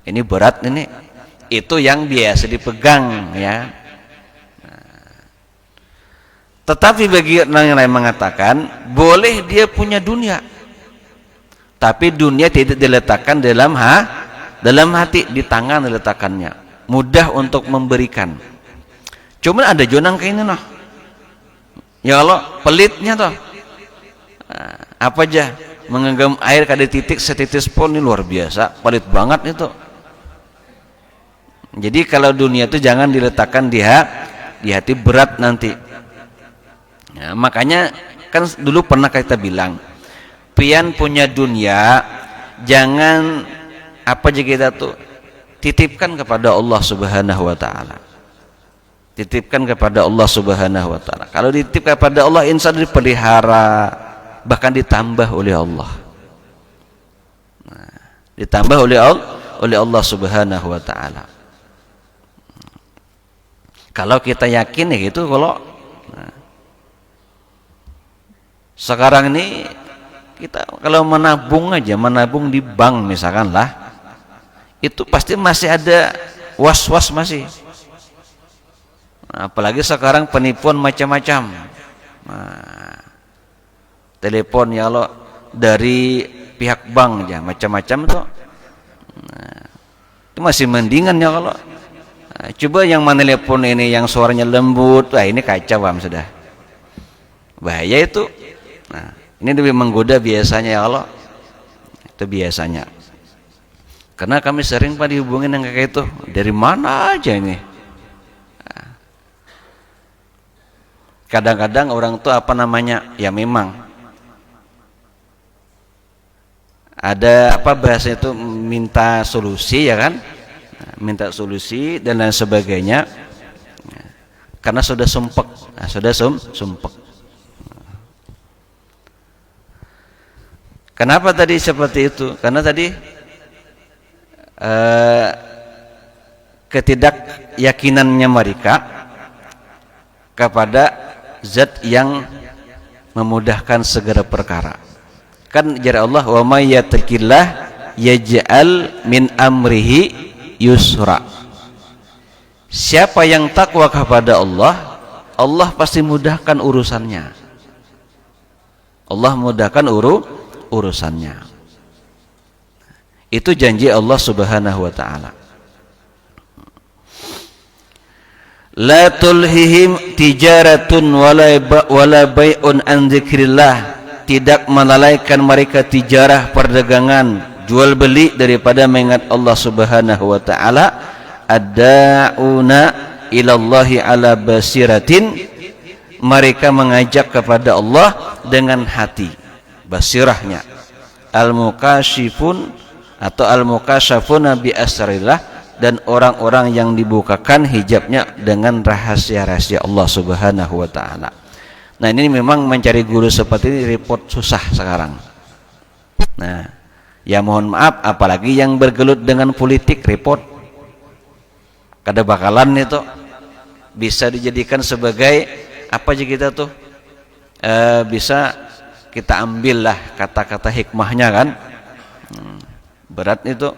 Ini berat ini. Itu yang biasa dipegang ya. Tetapi bagi orang yang lain mengatakan boleh dia punya dunia, tapi dunia tidak diletakkan dalam hati, di tangan diletakkannya, mudah untuk memberikan. Cuman ada jonang kayak ini noh. Ya Allah, pelitnya toh. Apa aja menggenggam air kada titik setitis pun, ini luar biasa, pelit banget itu. Jadi kalau dunia itu jangan diletakkan di hati, berat nanti. Nah, makanya kan dulu pernah kita bilang, pian punya dunia jangan apa aja kita tuh titipkan kepada Allah Subhanahu wa taala. Titipkan kepada Allah Subhanahu wa taala. Kalau dititip kepada Allah, insya Allah dipelihara, bahkan ditambah oleh Allah. Nah, ditambah oleh Allah Subhanahu wa taala. Kalau kita yakin ya gitu, kalau sekarang ini kita kalau menabung aja, menabung di bank misalkan lah, itu pasti masih ada was-was masih. Apalagi sekarang penipuan macam-macam. Nah, telepon ya Allah dari pihak bank aja macam-macam tuh. Nah, itu masih mendingan ya kalau. Nah, coba yang menelepon ini yang suaranya lembut, wah ini kacau sudah. Bahaya itu. Nah, ini lebih menggoda biasanya ya Allah. Itu biasanya. Karena kami sering pada dihubungin yang kayak itu. Dari mana aja ini? Kadang-kadang orang tuh apa namanya, ya memang ada apa bahasa itu, minta solusi ya kan, minta solusi dan lain sebagainya, karena sudah sumpek. Nah, sudah sumpek. Kenapa tadi seperti itu? Karena tadi ketidakyakinannya mereka kepada zat yang memudahkan segala perkara. Kan jar Allah, wa may yattaqillah yaj'al min amrihi yusra. Siapa yang takwa kepada Allah, Allah pasti mudahkan urusannya. Allah mudahkan urusannya. Itu janji Allah Subhanahu wa taala. La tulhihim tijaratun wala bai'un an dzikrillah. Tidak melalaikan mereka tijarah, perdagangan, jual beli daripada mengingat Allah Subhanahu wa taala. Ad-da'una ilallahi ala basiratin. Mereka mengajak kepada Allah dengan hati, basirahnya. Al-mukashifun atau al-mukashafuna bi asrillah, dan orang-orang yang dibukakan hijabnya dengan rahasia-rahasia Allah Subhanahu wa taala. Nah, ini memang mencari guru seperti ini repot, susah sekarang. Nah, ya mohon maaf, apalagi yang bergelut dengan politik, repot. Kada bakalan itu bisa dijadikan sebagai apa aja kita tuh bisa kita ambil lah kata-kata hikmahnya kan. Berat itu,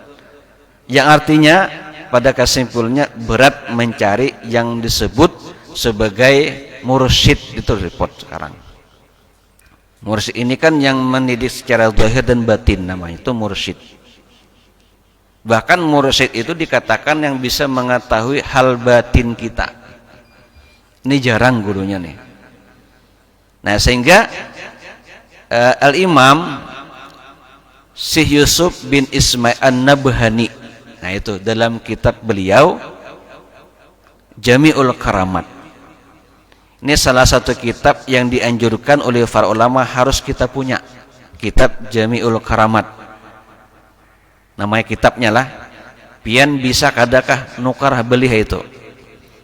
yang artinya pada kesimpulannya berat mencari yang disebut sebagai mursyid. Itu repot sekarang. Mursyid ini kan yang mendidik secara zahir dan batin, namanya itu mursyid. Bahkan mursyid itu dikatakan yang bisa mengetahui hal batin kita. Ini jarang gurunya nih. Nah, sehingga Al-Imam Syekh Yusuf bin Ismail An-Nabhani, nah itu dalam kitab beliau Jami'ul Karamat, ini salah satu kitab yang dianjurkan oleh para ulama harus kita punya, kitab Jami'ul Karamat. Namanya kitabnya lah, pian bisa kadakah nukar beli itu,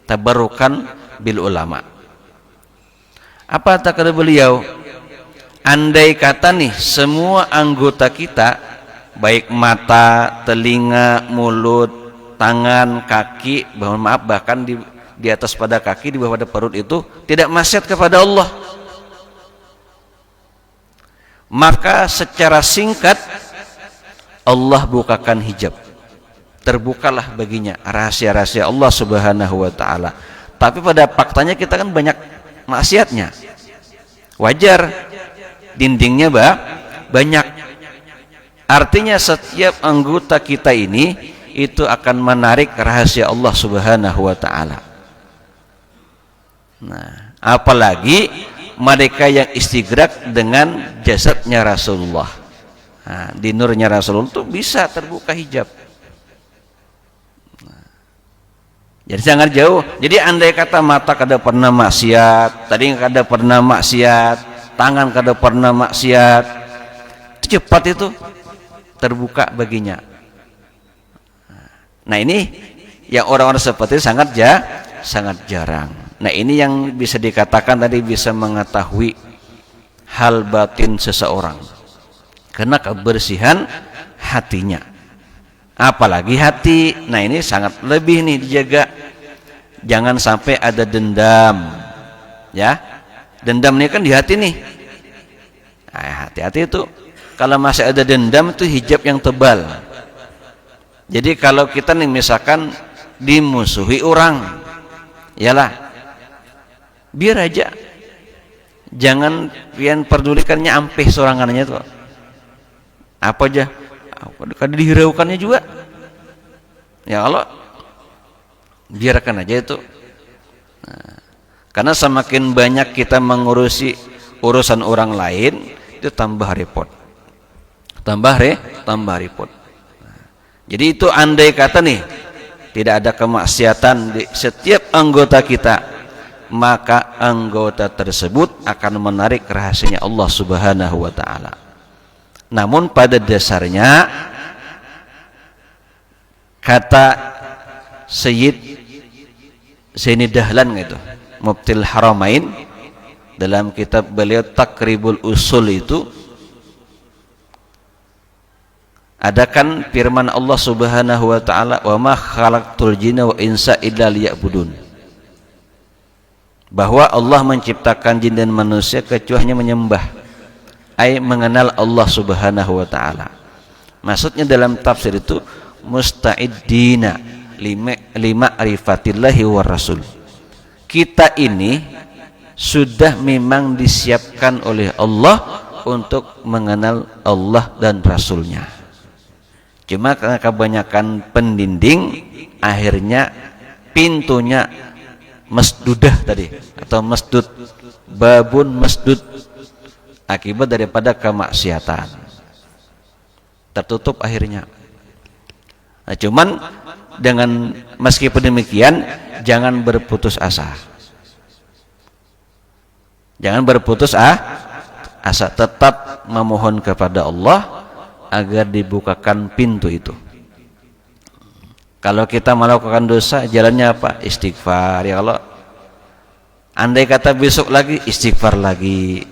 tabarukan bil ulama. Apa kata beliau? Andai kata nih semua anggota kita, baik mata, telinga, mulut, tangan, kaki, bahkan di atas pada kaki, di bawah pada perut itu tidak maksiat kepada Allah, maka secara singkat Allah bukakan hijab. terbukalah baginya rahasia-rahasia Allah Subhanahu wa taala. Tapi pada faktanya kita kan banyak maksiatnya. Wajar dindingnya banyak. Artinya setiap anggota kita ini itu akan menarik rahasia Allah Subhanahu wa taala. Nah, apalagi mereka yang istighraq dengan jasadnya Rasulullah. Nah, di nurnya Rasulullah itu bisa terbuka hijab. Jadi sangat jauh. Jadi andai kata mata kada pernah maksiat, tadi kada pernah maksiat, tangan kada pernah maksiat, itu cepat itu terbuka baginya. Nah ini yang orang-orang seperti itu sangat jarang. Nah ini yang bisa dikatakan tadi bisa mengetahui hal batin seseorang karena kebersihan hatinya. Apalagi hati, nah ini sangat lebih nih dijaga. Jangan sampai ada dendam, ya. Dendam ini kan di hati nih. Nah, hati-hati itu. Kalau masih ada dendam itu hijab yang tebal. Jadi kalau kita nih misalkan dimusuhi orang, yalah, biar aja. Jangan pian perdulikannya ampeh sorangannya itu. Apa aja? Kada dihiraukannya juga. Ya Allah, biarkan aja itu. Nah, karena semakin banyak kita mengurusi urusan orang lain, itu tambah repot. Tambah repot. Nah, jadi itu andai kata nih tidak ada kemaksiatan di setiap anggota kita, maka anggota tersebut akan menarik rahasianya Allah Subhanahu wa taala. Namun pada dasarnya kata Sayyid Zaini Dahlan gitu, Muftil Haramain, dalam kitab beliau Takribul Usul itu ada kan firman Allah Subhanahu wa taala, "Wa ma khalaqtul jinna wa insa illa liya'budun." Bahwa Allah menciptakan jin dan manusia kecuali menyembah, ai mengenal Allah Subhanahu wa taala. Maksudnya dalam tafsir itu musta'iddina lima arifatillahi wa rasul. Kita ini sudah memang disiapkan oleh Allah untuk mengenal Allah dan Rasulnya. Cuma karena kebanyakan pendinding akhirnya pintunya masdudah tadi atau masdud, babun masdud, akibat daripada kemaksiatan tertutup akhirnya. Nah, cuman dengan meskipun demikian jangan berputus asa. Jangan berputus asa, tetap memohon kepada Allah agar dibukakan pintu itu. Kalau kita melakukan dosa, jalannya apa? Istighfar, ya Allah. Andai kata besok lagi istighfar lagi.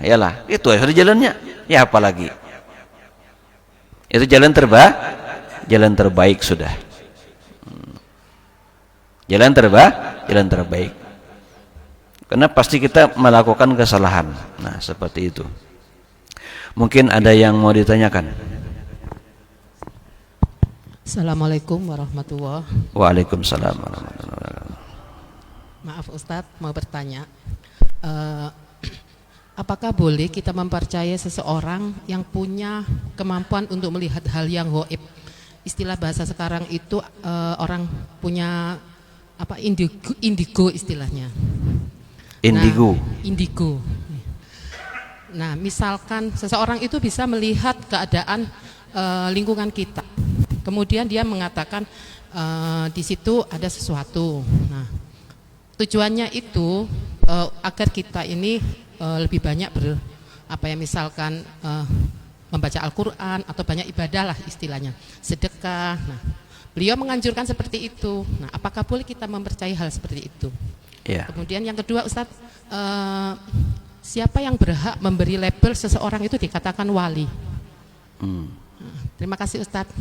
Yalah, itu sudah jalannya. Ya apa lagi? Itu jalan terbaik sudah. Jalan terbaik. Karena pasti kita melakukan kesalahan. Nah, seperti itu. Mungkin ada yang mau ditanyakan. Assalamualaikum warahmatullahi wabarakatuh. Waalaikumsalam warahmatullahi wabarakatuh. Maaf Ustadz, mau bertanya. Apakah boleh kita mempercayai seseorang yang punya kemampuan untuk melihat hal yang gaib? Istilah bahasa sekarang itu orang punya apa, indigo istilahnya. Indigo. Indigo. Nah, misalkan seseorang itu bisa melihat keadaan lingkungan kita. Kemudian dia mengatakan di situ ada sesuatu. Nah, tujuannya itu agar kita ini lebih banyak misalkan membaca Al-Quran atau banyak ibadah lah istilahnya, sedekah. Nah, beliau menganjurkan seperti itu. Nah, apakah boleh kita mempercayai hal seperti itu? Yeah. Kemudian yang kedua, Ustadz, siapa yang berhak memberi label seseorang itu dikatakan wali? Terima kasih Ustadz.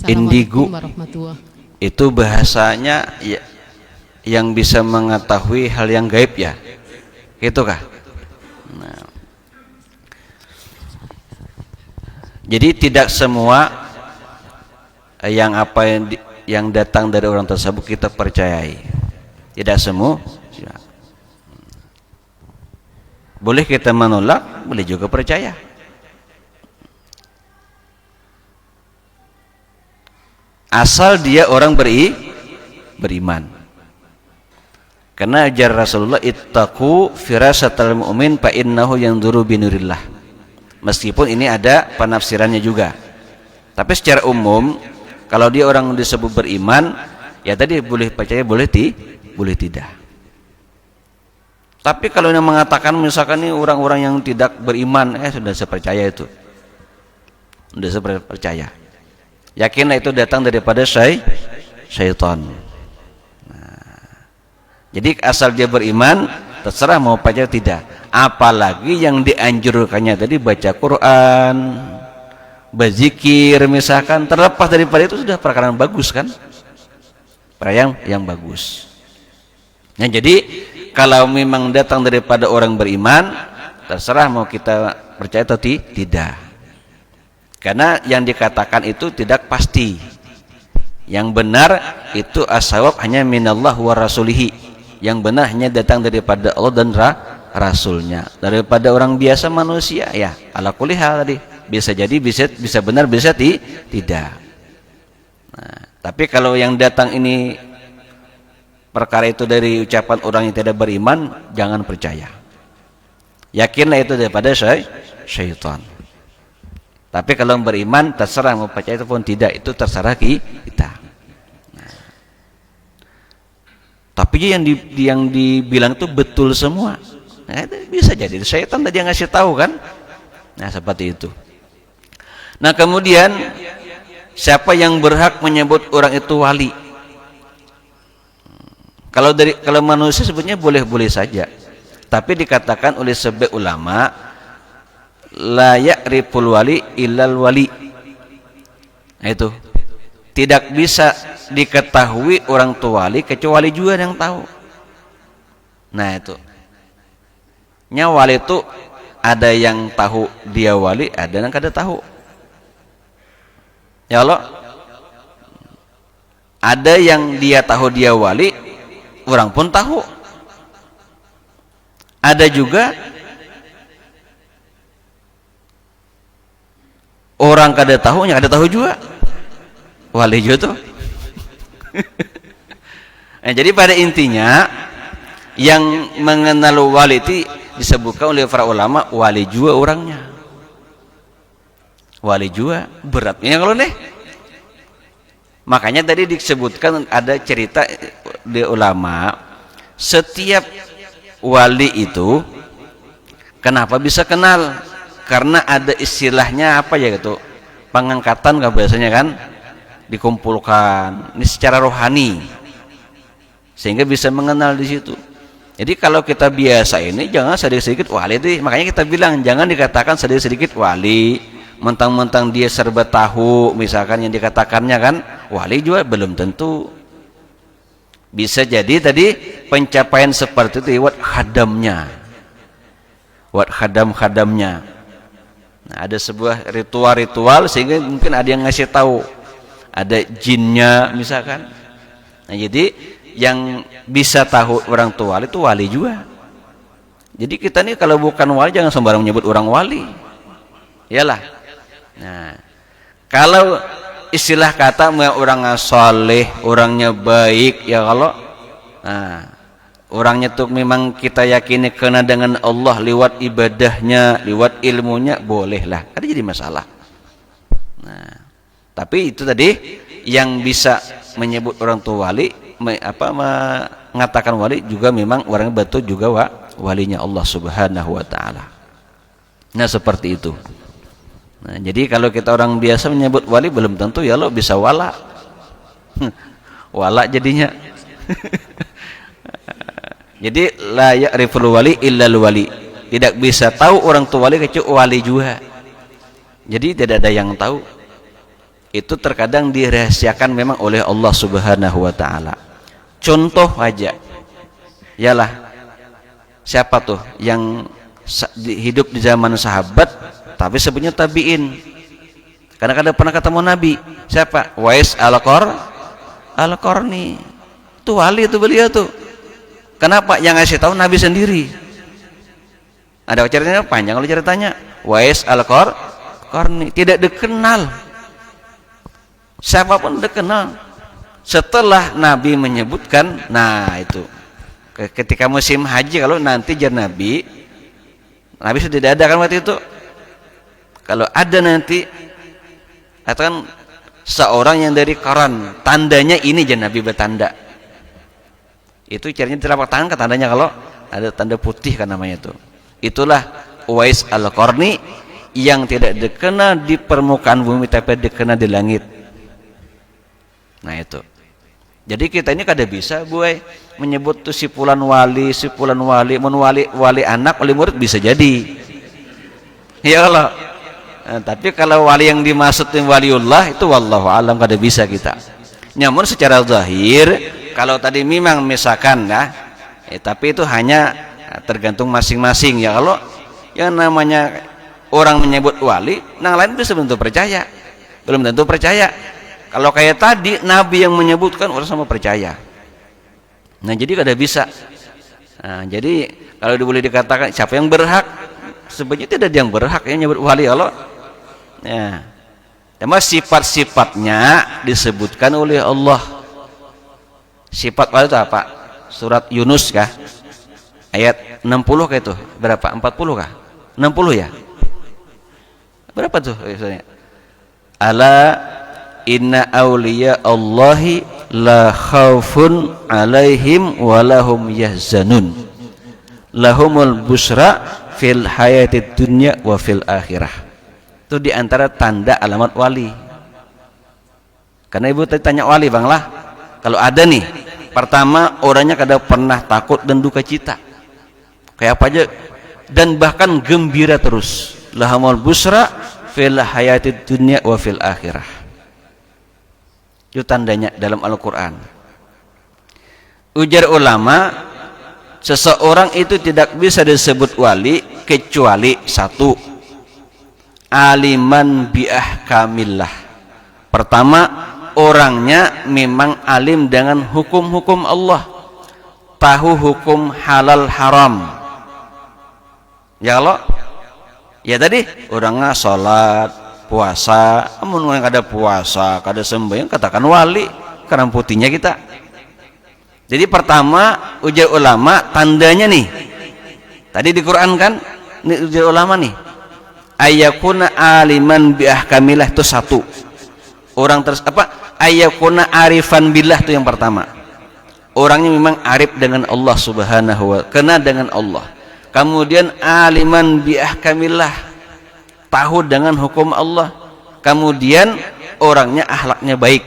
Indigo warahmatullahi. Itu bahasanya ya, yang bisa mengetahui hal yang gaib ya, gitu kah? Nah, Jadi tidak semua yang datang dari orang tersebut kita percayai. Tidak semua. Boleh kita menolak, boleh juga percaya. Asal dia orang beriman. Karena ajar Rasulullah, ittaqu firasatal mu'min fa innahu yanzuru binurillah. Meskipun ini ada penafsirannya juga. Tapi secara umum kalau dia orang disebut beriman, ya tadi boleh percaya, boleh tidak. Tapi kalau yang mengatakan misalkan ini orang-orang yang tidak beriman, sudah saya percaya itu. Sudah saya percaya. Yakinlah itu datang daripada syaitan. Jadi asal dia beriman, terserah mau percaya tidak. Apalagi yang dianjurkannya tadi baca Quran, berzikir misalkan, terlepas daripada itu sudah perkara yang bagus kan? Perkara yang bagus. Nah, jadi kalau memang datang daripada orang beriman, terserah mau kita percaya atau tidak. Karena yang dikatakan itu tidak pasti. Yang benar itu as-shawab hanya minallah wa rasulihi. Yang benar hanya datang daripada Allah dan Rasulnya. Daripada orang biasa manusia, ya ala kulli hal tadi. Bisa jadi bisa benar, bisa tidak. Nah, tapi kalau yang datang ini perkara itu dari ucapan orang yang tidak beriman, jangan percaya. Yakinlah itu daripada syaitan. Tapi kalau beriman, terserah mau percaya itu pun tidak, itu terserah kita. Nah. Tapi yang dibilang itu betul semua. Nah, itu bisa jadi syaitan tadi yang ngasih tahu kan? Nah, seperti itu. Nah, kemudian siapa yang berhak menyebut orang itu wali? Kalau manusia sebutnya boleh-boleh saja. Tapi dikatakan oleh sebagian ulama, la ya'riful wali illal wali. Nah, itu tidak bisa diketahui orang tua wali kecuali juga yang tahu. Nah, itu wali itu ada yang tahu dia wali, ada yang kada tahu. Ya Allah, ada yang dia tahu dia wali, orang pun tahu. Ada juga orang kada tahu, yang kada tahu juga wali juga tuh. Nah, jadi pada intinya yang mengenal wali itu disebutkan oleh para ulama, wali juga orangnya. Wali juga beratnya kalau nih. Makanya tadi disebutkan ada cerita di ulama, setiap wali itu kenapa bisa kenal? Karena ada istilahnya apa ya gitu, pengangkatan kan biasanya kan, dikumpulkan ini secara rohani sehingga bisa mengenal di situ. Jadi kalau kita biasa ini jangan sedikit-sedikit wali itu, makanya kita bilang jangan dikatakan sedikit-sedikit wali, mentang-mentang dia serba tahu misalkan yang dikatakannya kan, wali juga belum tentu. Bisa jadi tadi pencapaian seperti itu lewat khadamnya, lewat khadam-khadamnya. Nah, ada sebuah ritual-ritual sehingga mungkin ada yang ngasih tahu, ada jinnya misalkan. Nah, jadi yang bisa tahu orang tua itu wali juga. Jadi kita nih kalau bukan wali jangan sembarang menyebut orang wali. Iyalah. Nah, kalau istilah kata orang saleh, orangnya baik, ya kalau orangnya tuh memang kita yakini kena dengan Allah lewat ibadahnya, lewat ilmunya, bolehlah. Ada jadi masalah. Nah, tapi itu tadi yang bisa menyebut orang tua wali, mengatakan wali juga memang orang betul juga walinya Allah Subhanahu wa taala. Nah, seperti itu. Nah, jadi kalau kita orang biasa menyebut wali belum tentu ya lo bisa wala. Wala jadinya. Jadi la ya'riful wali illal wali. Tidak bisa tahu orang tua wali kecuali wali juga. Jadi tidak ada yang tahu. Itu terkadang dirahasiakan memang oleh Allah Subhanahu wa taala. Contoh aja. Yalah. Siapa tuh yang hidup di zaman sahabat tapi sebutnya tabi'in? Karena kada pernah ketemu Nabi. Siapa? Wais Al-Qarni. Itu wali itu beliau tuh. Kenapa? Yang ngasih tahu Nabi sendiri. Ada ceritanya panjang kalau ceritanya. Wais Al-Qarni tidak dikenal. Siapapun dikenal. Setelah Nabi menyebutkan, nah itu ketika musim haji, kalau nanti jar Nabi sudah tidak ada kan waktu itu. Kalau ada nanti katakan seorang yang dari Qaran, tandanya ini jar Nabi bertanda. Itu cirinya telapak tangan ke tandanya kalau ada tanda putih kan namanya itu. Itulah Uwais Al-Qarni yang tidak dikenal di permukaan bumi tapi dikenal di langit. Nah itu. Jadi kita ini kada bisa buai menyebut tuh si fulan wali, wali anak, wali murid bisa jadi. Ya Allah. Nah, tapi kalau wali yang dimaksud waliullah itu wallahu alam kada bisa kita. Namun secara zahir kalau tadi memang misalkan ya, tapi itu hanya tergantung masing-masing ya. Kalau yang namanya orang menyebut wali, yang lain bisa belum tentu percaya. Kalau kayak tadi Nabi yang menyebutkan orang sama percaya. Nah jadi kada bisa. Nah, jadi kalau boleh dikatakan siapa yang berhak, sebenarnya tidak ada yang berhak yang menyebut wali Allah. Ya. Cuma sifat-sifatnya disebutkan oleh Allah. Sifat wali itu apa? Surat Yunus kah? Ayat 60 kah itu? Berapa? 40 kah? 60 ya? Berapa tuh? Ala inna awliya Allahi la khawfun alaihim walahum yahzanun lahumul busra fil hayatid dunya wa fil akhirah. Itu diantara tanda alamat wali. Karena ibu tadi tanya wali bang lah, kalau ada nih, pertama orangnya kada pernah takut dan duka cita kayak apa aja, dan bahkan gembira terus. Lahumul busra fil hayatid dunya wa fil akhirah. Itu tandanya dalam Al-Quran. Ujar ulama, seseorang itu tidak bisa disebut wali kecuali satu, aliman biahkamillah. Pertama, orangnya memang alim dengan hukum-hukum Allah, tahu hukum halal haram. Ya Allah, ya tadi orangnya sholat, puasa, namun yang kada puasa, kada sembahyang, katakan wali, karena putihnya kita. Jadi pertama ujar ulama tandanya nih. Tadi di Quran kan, ini ujar ulama nih. Ayakuna aliman biahkamillah itu satu. Orang ayakuna arifan billah itu yang pertama. Orangnya memang arif dengan Allah Subhanahu wa taala, kena dengan Allah. Kemudian aliman biahkamillah, tahu dengan hukum Allah. Kemudian orangnya akhlaknya baik.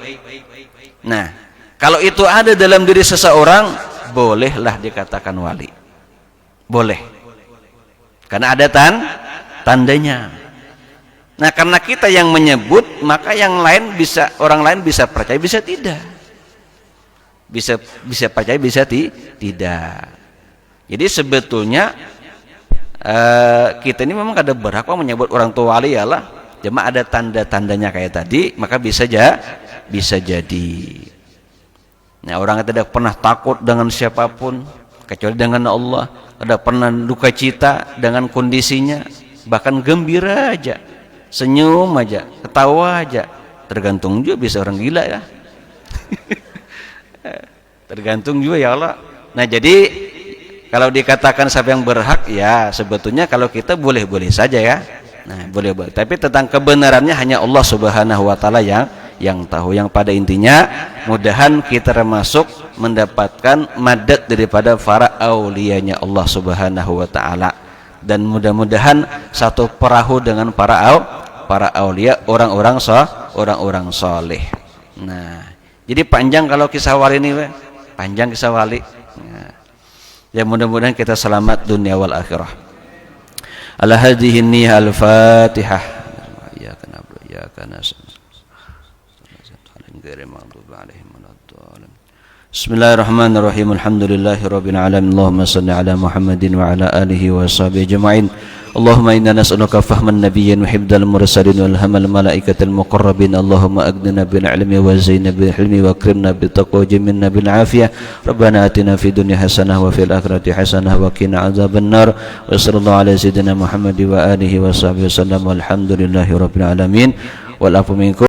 Nah, kalau itu ada dalam diri seseorang, bolehlah dikatakan wali. Boleh. Karena ada tandanya. Nah, karena kita yang menyebut, maka yang lain bisa, orang lain bisa percaya, bisa tidak. Bisa percaya, bisa tidak. Jadi sebetulnya kita ini memang ada berhak menyebut orang tua wali ya lah. Cuma ada tanda-tandanya kayak tadi, maka bisa jadi. Nah, orang yang tidak pernah takut dengan siapapun kecuali dengan Allah, tidak pernah duka cita dengan kondisinya, bahkan gembira aja, senyum aja, ketawa aja. Tergantung juga, bisa orang gila ya. Tergantung juga ya Allah. Nah, jadi kalau dikatakan siapa yang berhak, ya sebetulnya kalau kita boleh-boleh saja ya. Nah, boleh-boleh. Tapi tentang kebenarannya hanya Allah Subhanahu wa taala yang tahu. Yang pada intinya mudahan kita termasuk mendapatkan madad daripada para auliyanya Allah Subhanahu wa taala, dan mudah-mudahan satu perahu dengan para aulia, orang-orang soleh. Nah, jadi panjang kalau kisah wali ini, panjang kisah wali. Nah, ya mudah-mudahan kita selamat dunia wal akhirah. Ala hadhihi niyyah al-Fatihah. Ya kana ya kana. Bismillahirrahmanirrahim. Alhamdulillahirabbil alamin. Allahumma shalli ala Muhammadin wa ala alihi wa sahbihi ajma'in. Allahumma inna nas'aluka fahman nabiyyin wa hifdzal mursalin wal hamal malaikatil muqarrabin. Allahumma aghnina bil ilmi wa zayyinna bil hilmi wa akrimna bit taqwa wa jimilna bil afiyah. Rabbana atina fid dunya hasanah wa fil akhirati hasanah wa qina adzabannar. Wa sallallahu ala sayyidina Muhammad wa alihi wa sahbihi wasallam. Walhamdulillahi rabbil alamin. Wal afu minkum.